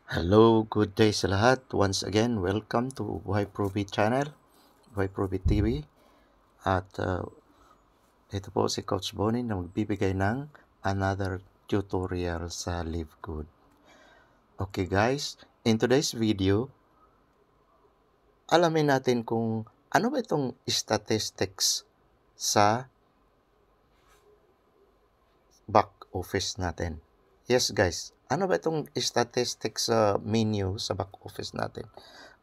Hello, good day sa lahat. Once again, welcome to Buhay Probi Channel, Buhay Probi TV. At ito po si Coach Bonnie na magbibigay ng another tutorial sa Live Good. Okay guys, in today's video, alamin natin kung ano ba itong statistics sa back office natin. Yes guys, ano ba itong statistics sa menu sa back office natin?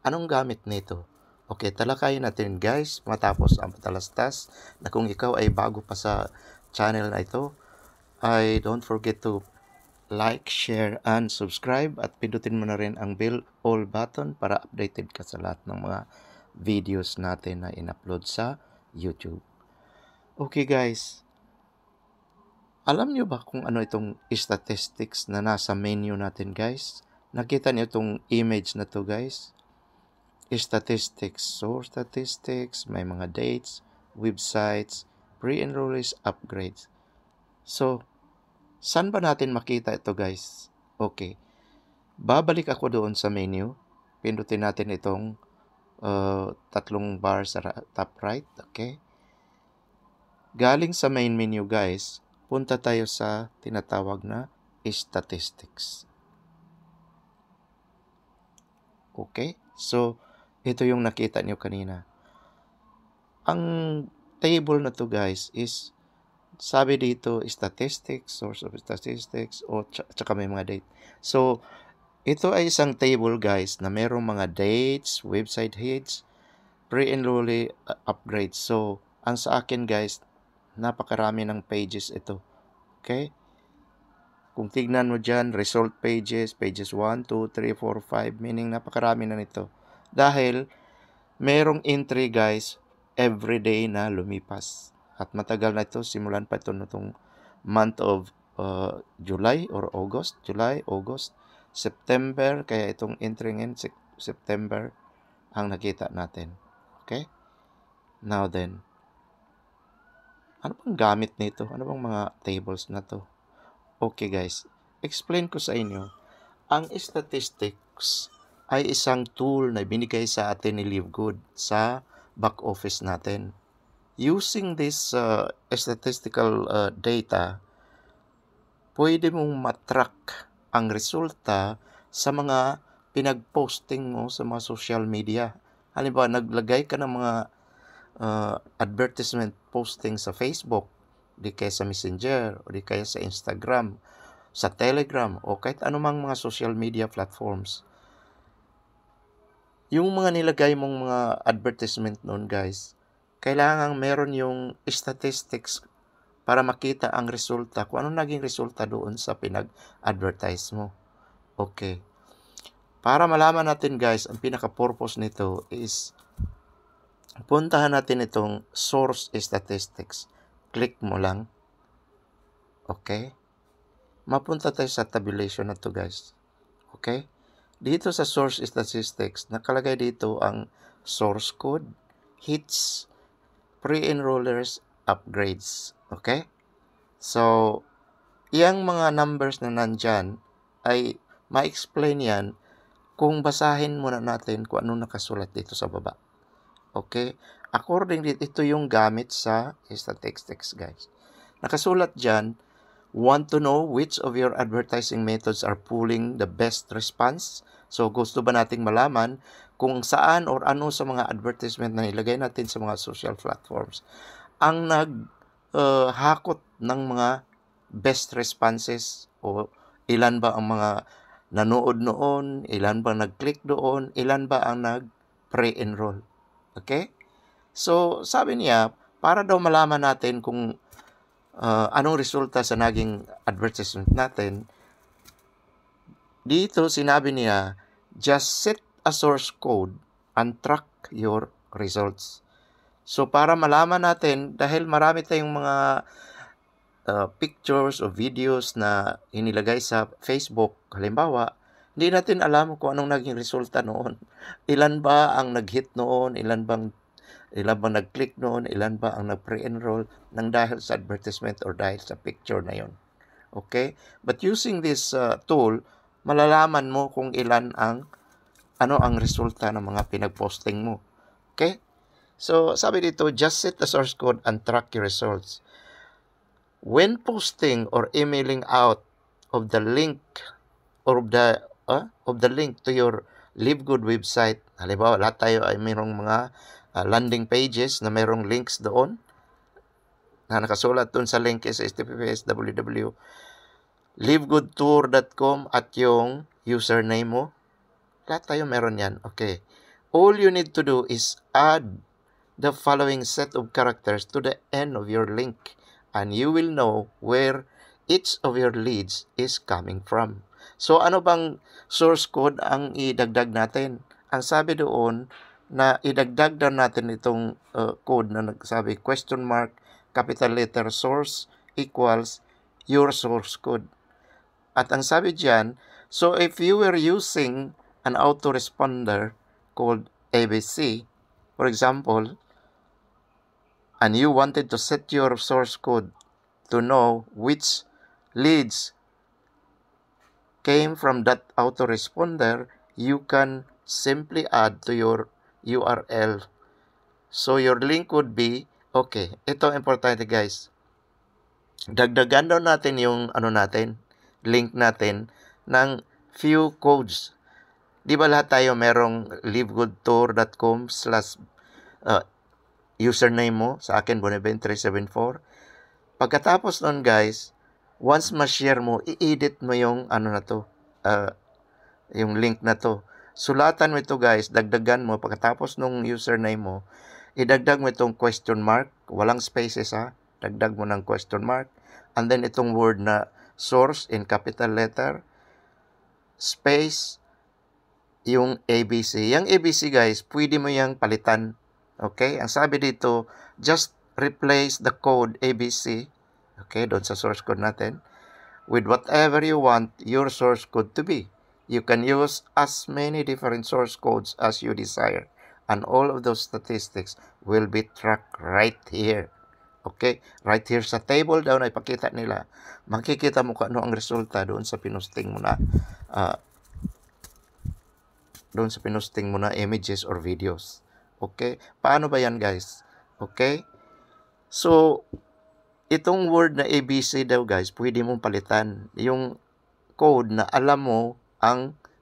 Anong gamit nito? Okay, talakayin natin guys matapos ang patalastas na kung ikaw ay bago pa sa channel na ito, ay don't forget to like, share, and subscribe at pindutin mo na rin ang bell all button para updated ka sa lahat ng mga videos natin na in-upload sa YouTube. Okay guys, alam nyo ba kung ano itong statistics na nasa menu natin guys? Nakita niyo itong image na to guys? Statistics, source statistics, may mga dates, websites, pre-enrollees, upgrades. So, saan ba natin makita ito guys? Okay, babalik ako doon sa menu. Pindutin natin itong tatlong bar sa top right. Okay, galing sa main menu guys, punta tayo sa tinatawag na statistics. Okay, so ito yung nakita nyo kanina. Ang table na to guys is, sabi dito, statistics, source of statistics, o tsaka may mga date. So, ito ay isang table guys na merong mga dates, website hits, pre-enrollee, upgrades. So, ang sa akin guys, napakarami ng pages ito. Okay? Kung tignan mo dyan, result pages, pages 1, 2, 3, 4, 5, meaning napakarami na nito. Dahil, merong entry guys, everyday na lumipas. At matagal na ito, simulan pa ito nitong month of July or August. July, August, September, kaya itong entry ngayon, September, ang nakita natin. Okay? Now then, ano bang gamit nito? Ano bang mga tables na to? Okay guys, explain ko sa inyo. Ang statistics ay isang tool na binigay sa atin ni LiveGood sa back office natin. Using this statistical data, pwede mong matrack ang resulta sa mga pinag-posting mo sa mga social media. Halimbawa, naglagay ka ng mga advertisement posting sa Facebook, di kaya sa Messenger, o di kaya sa Instagram, sa Telegram, o kahit anumang mga social media platforms. Yung mga nilagay mong mga advertisement noon guys, kailangan meron yung statistics para makita ang resulta, kung ano naging resulta doon sa pinag-advertise mo. Okay. Para malaman natin guys, ang pinaka-purpose nito is, puntahan natin itong source statistics. Click mo lang. Okay. Mapunta tayo sa tabulation na to guys. Okay. Dito sa source statistics, nakalagay dito ang source code, hits, pre-enrollers, upgrades. Okay. So, iyang mga numbers na nandyan ay ma-explain yan kung basahin muna natin kung ano nakasulat dito sa baba. Okay? According dito, ito yung gamit sa statistics, guys. Nakasulat dyan, want to know which of your advertising methods are pulling the best response? So, gusto ba nating malaman kung saan or ano sa mga advertisement na nilagay natin sa mga social platforms ang naghakot ng mga best responses, o ilan ba ang mga nanood noon, ilan ba nag-click doon, ilan ba ang nag-pre-enroll. Okay? So, sabi niya, para daw malaman natin kung anong resulta sa naging advertisement natin, dito sinabi niya, just set a source code and track your results. So, para malaman natin, dahil marami tayong mga pictures o videos na inilagay sa Facebook, halimbawa, hindi natin alam kung anong naging resulta noon. Ilan ba ang nag-hit noon, ilan bang nag-click noon, ilan ba ang nag-pre-enroll ng dahil sa advertisement or dahil sa picture na yon. Okay? But using this tool, malalaman mo kung ilan ang resulta ng mga pinag-posting mo. Okay? So, sabi dito, just set the source code and track your results. When posting or emailing out of the link or of the link to your LiveGood website, halimbawa, lahat tayo ay mayroong mga landing pages na mayroong links doon na nakasulat doon sa link is https://livegoodtour.com at yung username mo. Lahat tayo meron yan. Okay. All you need to do is add the following set of characters to the end of your link and you will know where each of your leads is coming from. So, ano bang source code ang idagdag natin? Ang sabi doon na idagdag na natin itong code na nagsabi question mark, capital letter source equals your source code. At ang sabi diyan, so if you were using an autoresponder called ABC, for example, and you wanted to set your source code to know which leads came from that autoresponder, you can simply add to your URL. So your link would be, okay, ito importante guys. Dagdagan daw natin yung link natin ng few codes. Di ba lahat tayo merong livegoodtour.com/ username mo? Sa akin, Bonaventure374. Pagkatapos nun guys, once ma-share mo, i-edit mo yung yung link na to. Sulatan mo ito guys, dagdagan mo, pagkatapos nung username mo, idagdag mo itong question mark, walang spaces dagdag mo ng question mark, and then itong word na source in capital letter, space, yung ABC. Yung ABC guys, pwede mo yung palitan. Okay? Ang sabi dito, just replace the code ABC, okay, doon sa source code natin, with whatever you want your source code to be. You can use as many different source codes as you desire, and all of those statistics will be tracked right here. Okay? Right here sa table daw na ipakita nila. Makikita mo kung ano ang resulta doon sa pinosting mo na images or videos. Okay? Paano ba yan guys? Okay? So, itong word na ABC daw guys, pwede mong palitan. Yung code na alam mo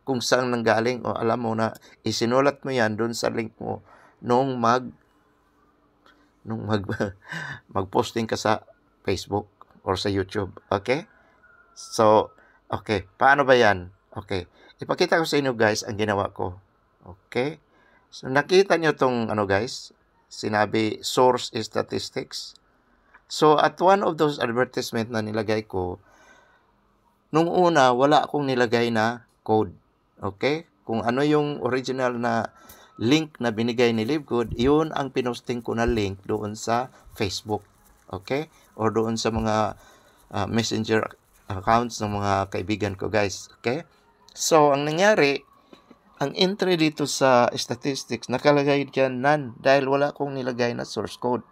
kung saan nanggaling o alam mo na isinulat mo yan doon sa link mo nung mag-posting ka sa Facebook or sa YouTube. Okay? So, okay. Paano ba yan? Okay. Ipakita ko sa inyo guys ang ginawa ko. Okay? So, nakita nyo itong guys, sinabi source statistics. So, at one of those advertisement na nilagay ko, nung una, wala akong nilagay na code. Okay? Kung ano yung original na link na binigay ni LiveGood, yun ang pinosting ko na link doon sa Facebook. Okay? Or doon sa mga messenger accounts ng mga kaibigan ko, guys. Okay? So, ang nangyari, ang entry dito sa statistics, nakalagay dyan none dahil wala akong nilagay na source code.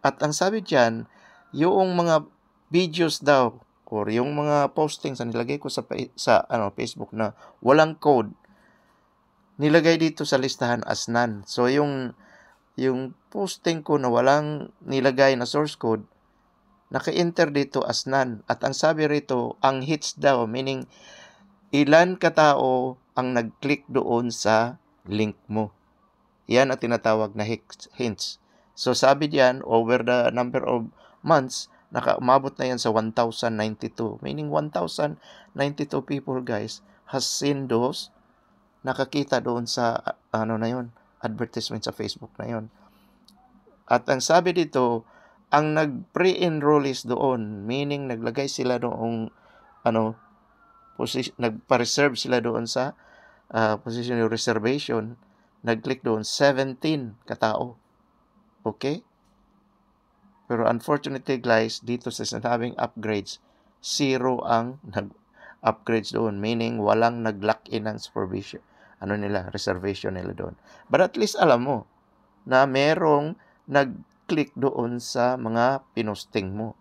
At ang sabi dyan, yung mga videos daw or yung mga postings na nilagay ko sa Facebook na walang code, nilagay dito sa listahan as none. So, yung posting ko na walang nilagay na source code, naka-enter dito as none. At ang sabi rito, ang hits daw, meaning ilan katao ang nag-click doon sa link mo. Yan ang tinatawag na hints. So, sabi diyan, over the number of months, umabot na yan sa 1,092. Meaning 1,092 people, guys, has seen those, nakakita doon sa, advertisement sa Facebook na yon. At ang sabi dito, ang nag-pre-enrollees doon, meaning naglagay sila doong, nagpa-reserve sila doon sa position of reservation, nag-click doon, 17 katao. Okay? Pero unfortunately guys, dito sa sinabing upgrades, 0 ang nag-upgrades doon. Meaning, walang nag-lock in ang supervision. Reservation nila doon. But at least alam mo na merong nag-click doon sa mga pinosting mo.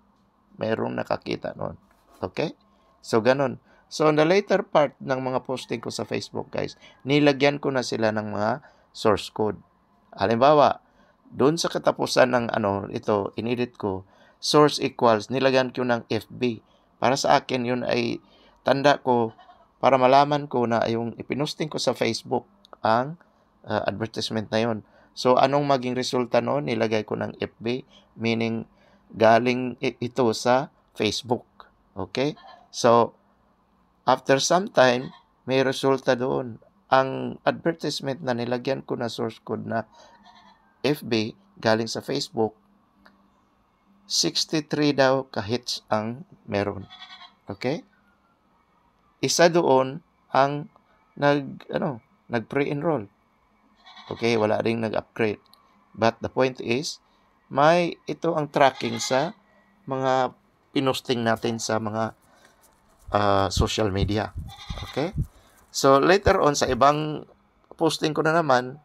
Merong nakakita noon. Okay? So, ganun. So, on the later part ng mga posting ko sa Facebook, guys, nilagyan ko na sila ng mga source code. Halimbawa, doon sa katapusan ng ito, inedit ko, source equals, nilagyan ko ng FB. Para sa akin, yun ay tanda ko para malaman ko na yung ipinosting ko sa Facebook ang advertisement na yun. So, anong maging resulta noon? Nilagay ko ng FB, meaning galing ito sa Facebook. Okay? So, after some time, may resulta doon. Ang advertisement na nilagyan ko na source code na FB, galing sa Facebook, 63 daw ka-hits ang meron. Okay? Isa doon ang nag-pre-enroll. Okay, wala ring nag-upgrade. But the point is, ito ang tracking sa mga pinosting natin sa mga social media. Okay? So, later on, sa ibang posting ko na naman,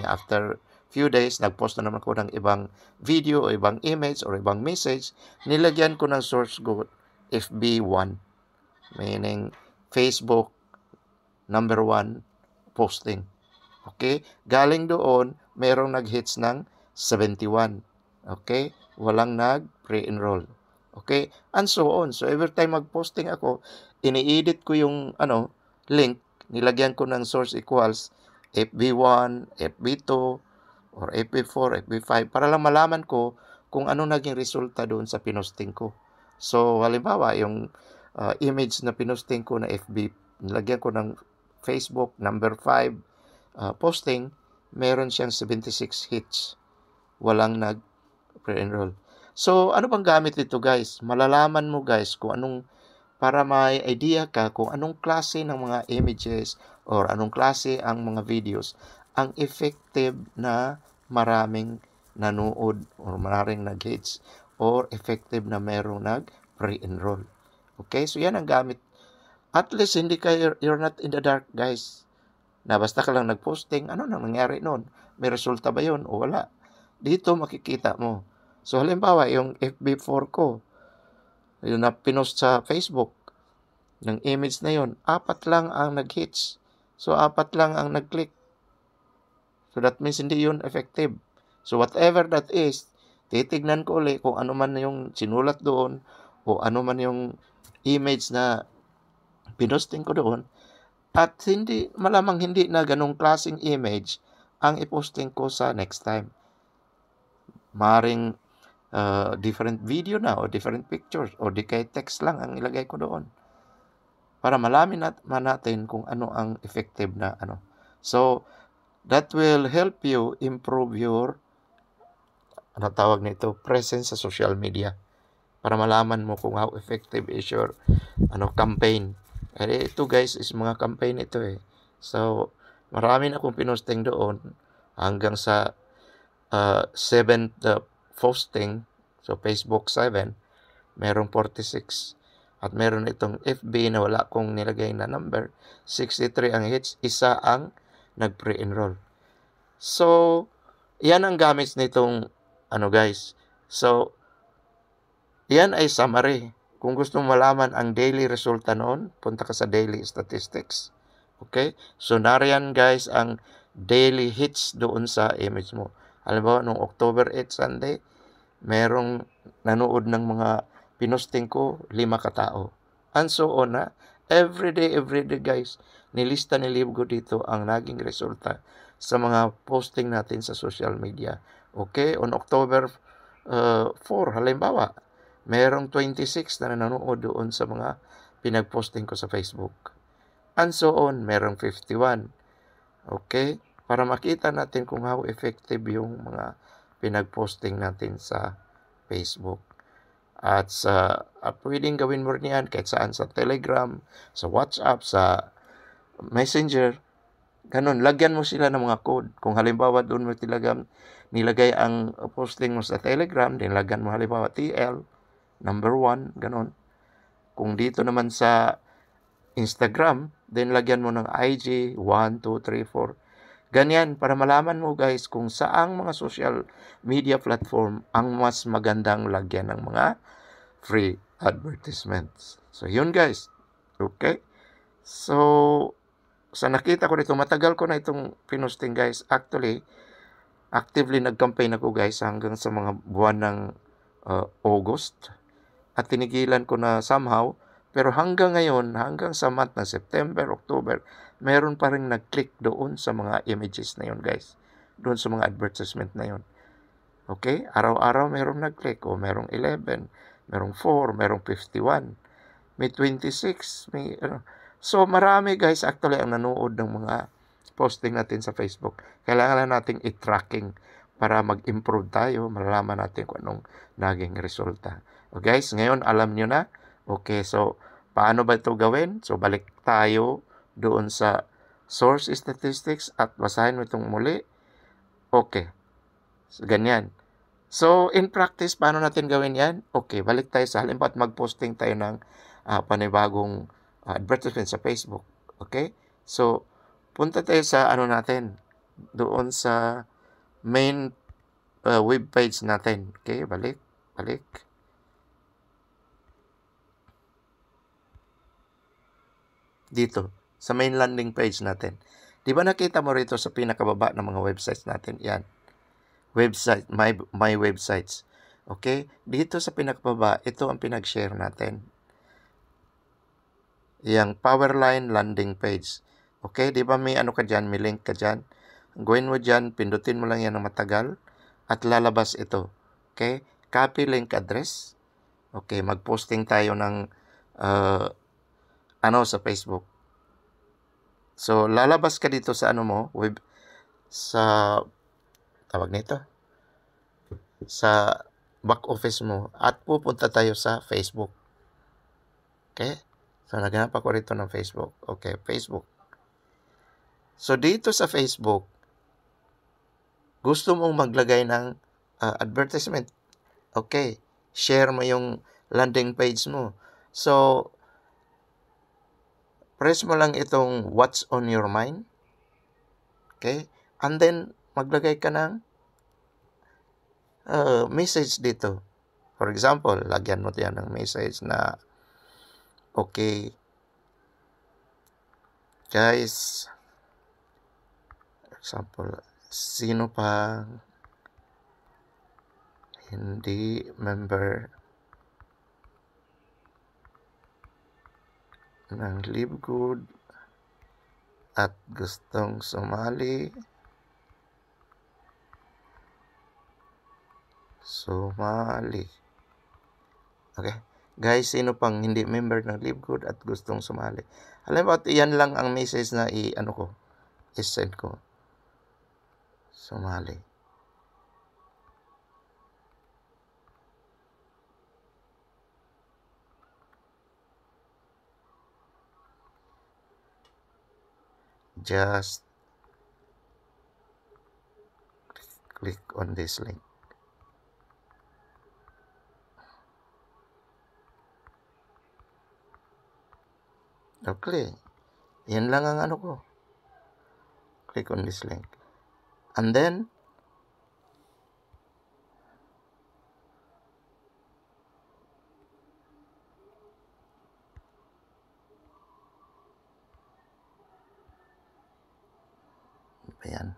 after few days, nag-post na naman ko ng ibang video o ibang image or ibang message, nilagyan ko ng source code FB1, meaning Facebook number 1 posting. Okay? Galing doon, merong nag-hits ng 71. Okay? Walang nag-pre-enroll. Okay? And so on. So, every time mag-posting ako, ini-edit ko yung link, nilagyan ko ng source equals FB1, FB2, or FB4, FB5, para lang malaman ko kung ano naging resulta doon sa pinosting ko. So, halimbawa, yung image na pinosting ko na FB, nilagyan ko ng Facebook number 5, posting, meron siyang 76 hits. Walang nag-pre-enroll. So, ano bang gamit nito, guys? Malalaman mo, guys, kung para may idea ka kung anong klase ng mga images or anong klase ang mga videos ang effective na maraming nanood or maraming nag-hits or effective na merong nag-pre-enroll. Okay? So, yan ang gamit. At least, you're not in the dark, guys. Na basta ka lang nag-posting, ano nang nangyari noon? May resulta ba yun o wala? Dito makikita mo. So, halimbawa, yung FB4 ko, yung na pinost sa Facebook, ng image na yun, 4 lang ang nag-hits. So, 4 lang ang nag-click. So, that means hindi yun effective. So, whatever that is, titignan ko ulit kung ano man yung sinulat doon o ano man yung image na pinosting ko doon. At malamang hindi na ganong klaseng image ang iposting ko sa next time. Maring different video na o different pictures o di kay text lang ang ilagay ko doon. Para malaman natin kung ano ang effective na So, that will help you improve your presence sa social media. Para malaman mo kung how effective is your campaign. Ito, guys, is mga campaign ito eh. So, marami na akong pinosting doon hanggang sa 7th posting. So, Facebook 7, merong 46. At meron itong FB na wala akong nilagay na number. 63 ang hits, isa ang nag-pre-enroll. So, yan ang gamit nitong guys. So, yan ay summary. Kung gusto mo malaman ang daily resulta noon, punta ka sa daily statistics. Okay? So, nariyan, guys, ang daily hits doon sa image mo. Halimbawa, noong October 8 Sunday, merong nanood ng mga pinosting ko, 5 katao. And so on na. Every day, guys, nilista ni Libgo dito ang naging resulta sa mga posting natin sa social media. Okay? On October 4, halimbawa, merong 26 na nanonood doon sa mga pinag-posting ko sa Facebook. And so on, merong 51. Okay? Para makita natin kung how effective yung mga pinag-posting natin sa Facebook. At pwedeng gawin mo rin yan kahit saan, sa Telegram, sa WhatsApp, sa Messenger. Ganun, lagyan mo sila ng mga code. Kung halimbawa doon mo nilagay ang posting mo sa Telegram, nilagyan mo halimbawa TL, number 1, ganun. Kung dito naman sa Instagram, then lagyan mo ng IG, 1, 2, 3, 4. Ganyan, para malaman mo, guys, kung saang mga social media platform ang mas magandang lagyan ng mga free advertisements. So, yun, guys. Okay? So, sa nakita ko dito, matagal ko na itong pinosting guys. Actually, actively nag-campaign ako guys hanggang sa mga buwan ng August. At tinigilan ko na somehow. Pero hanggang ngayon, hanggang sa month ng September, October, meron pa rin nag-click doon sa mga images na yun guys. Doon sa mga advertisement na yun. Okay? Araw-araw merong nag-click. O merong 11, merong 4, merong 51, may 26, may So marami guys actually ang nanood ng mga posting natin sa Facebook. Kailangan na nating i-tracking para mag-improve tayo, malalaman natin kung anong naging resulta. O guys, ngayon alam nyo na. Okay, so paano ba ito gawin? So balik tayo doon sa source statistics at basahin mo itong muli. Okay, so ganyan. So in practice, paano natin gawin yan? Okay, balik tayo sa halimbawa mag-posting tayo ng panibagong advertisement sa Facebook. Okay? So, punta tayo sa ano natin, doon sa main web page natin. Okay? Balik. Dito, sa main landing page natin. Di ba nakita mo rito sa pinakababa ng mga websites natin? Yan. Website, my websites. Okay? Dito sa pinakababa, ito ang pinag-share natin. Yang Powerline landing page. Okay, di ba may ano ka dyan, may link ka dyan? Ang gawin mo dyan, pindutin mo lang yan ng matagal at lalabas ito. Okay, copy link address. Okay, mag-posting tayo ng sa Facebook. So, lalabas ka dito sa ano mo, sa tawag nito, sa back office mo at pupunta tayo sa Facebook. Okay? So, naghanap ako rito ng Facebook. Okay, Facebook. So, dito sa Facebook, gusto mong maglagay ng advertisement. Okay, share mo yung landing page mo. So, press mo lang itong what's on your mind. Okay, and then maglagay ka ng message dito. For example, lagyan mo yan ng message na okay, guys, example, sino pa hindi member ng Live Good at gustong sumali, okay, guys, sino pang hindi member ng Live Good at gustong sumali? Alam mo, yan lang ang message na i-send ko. Sumali. Just click on this link. Okay. Yan lang ang ano ko. Click on this link. And then, ayan.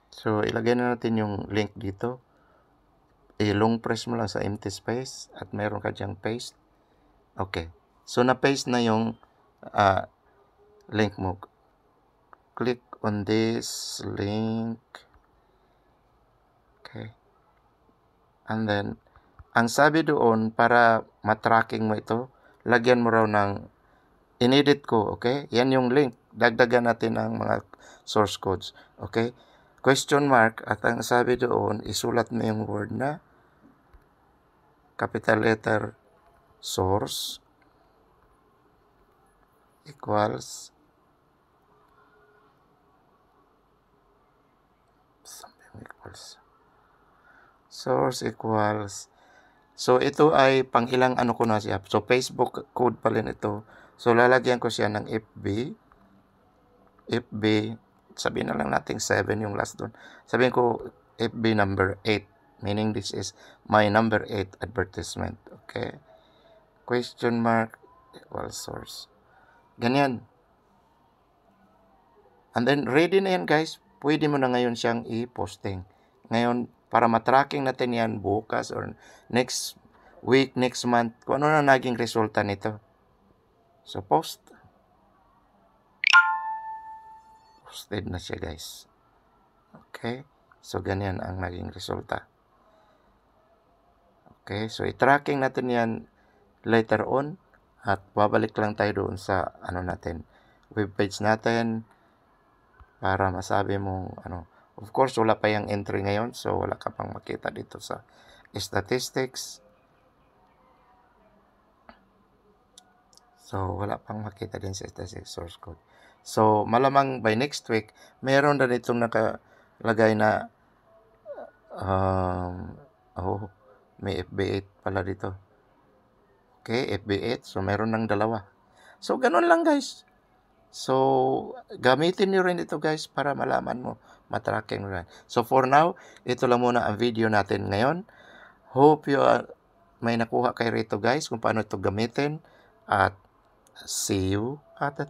So, ilagay na natin yung link dito. Long press mo lang sa empty space at meron ka diyang paste. Okay. So, na-paste na yung link mo. Click on this link. Okay. And then, ang sabi doon, para matracking mo ito, lagyan mo raw ng inedit ko. Okay? Yan yung link. Dagdagan natin ng mga source codes. Okay? Question mark, at ang sabi doon, isulat mo yung word na capital letter source equals source equals. So, ito ay pang ilang ano ko na siya. So, Facebook code pa rin ito. So, lalagyan ko siya ng FB sabihin na lang natin 7 yung last doon. Sabihin ko FB number 8, meaning this is my number 8 advertisement. Okay? Question mark equal source. Ganyan. And then, ready na yan guys. Pwede mo na ngayon siyang i-posting. Ngayon, para matracking natin yan bukas or next week, next month, kung ano na naging resulta nito. So, post. Posted na siya guys. Okay? So, ganyan ang naging resulta. Okay? So, i-tracking natin yan later on. At babalik lang tayo doon sa webpage natin. Para masabi mo, of course, wala pa yung entry ngayon. So, wala ka pang makita dito sa statistics. So, wala pang makita din sa statistics source code. So, malamang by next week, meron na ditong nakalagay na may FB8 pala dito. Okay, FB8. So, meron ng dalawa. So, ganun lang guys. So, gamitin nyo rin ito guys para malaman mo, matracking rin. So, for now, ito lang muna ang video natin ngayon. Hope you may nakuha kayo rito guys kung paano ito gamitin. At see you at the